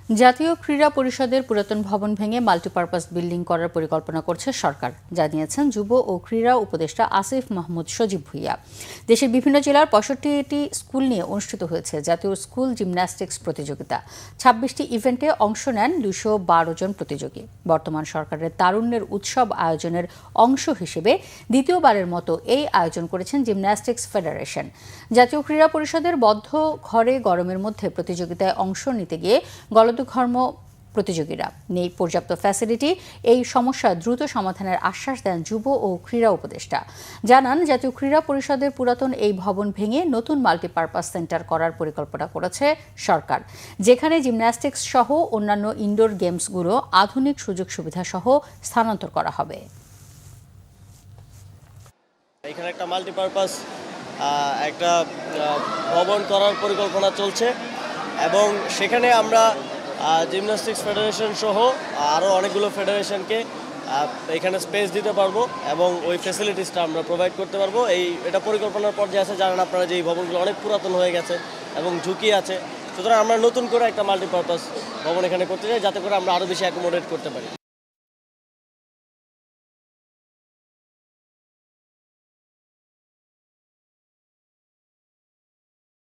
জাতীয় ক্রীড়া পরিষদের পুরাতন ভবন ভেঙে মাল্টিপারপাস বিল্ডিং করার পরিকল্পনা করছে সরকার, জানিয়েছেন যুব ও ক্রীড়া উপদেষ্টা আসিফ মাহমুদ সজীব ভুঁইয়া। দেশের বিভিন্ন জেলার ৬৫টি স্কুল নিয়ে অনুষ্ঠিত হয়েছে জাতীয় স্কুল জিমন্যাস্টিক্স প্রতিযোগিতা। ২৬টি ইভেন্টে অংশ নেন ২১২ জন প্রতিযোগী। বর্তমান সরকারের তারুণ্যের উৎসব আয়োজনের অংশ হিসেবে দ্বিতীয়বারের মতো এই আয়োজন করেছেন জিমন্যাস্টিক্স ফেডারেশন। জাতীয় ক্রীড়া পরিষদের বদ্ধ ঘরে গরমের মধ্যে প্রতিযোগিতায় অংশ নিতে গিয়ে গলদঘর্ম প্রতিযোগীরা, নেই পর্যাপ্ত ফ্যাসিলিটি। এই সমস্যা দ্রুত সমাধানের আশ্বাস দেন যুব ও ক্রীড়া উপদেষ্টা। জানান, জাতীয় ক্রীড়া পরিষদের পুরাতন এই ভবন ভেঙে নতুন মাল্টিপারপাস সেন্টার করার পরিকল্পনা করেছে সরকার, যেখানে জিমন্যাস্টিক্স সহ অন্যান্য ইনডোর গেমসগুলো আধুনিক সুযোগ সুবিধা সহ স্থানান্তর করা হবে। এখানে একটা মাল্টিপারপাস একটা ভবন করার পরিকল্পনা চলছে এবং সেখানে আমরা জিমন্যাস্টিক্স ফেডারেশন সহ আরও অনেকগুলো ফেডারেশনকে এখানে স্পেস দিতে পারবো এবং ওই ফ্যাসিলিটিসটা আমরা প্রোভাইড করতে পারবো। এটা পরিকল্পনার পর্যায়ে আছে। জানেন আপনারা যে এই ভবনগুলো অনেক পুরাতন হয়ে গেছে এবং ঝুঁকি আছে, সুতরাং আমরা নতুন করে একটা মাল্টিপারপাস ভবন এখানে করতে চাই, যাতে করে আমরা আরও বেশি অ্যাকোমোডেট করতে পারি।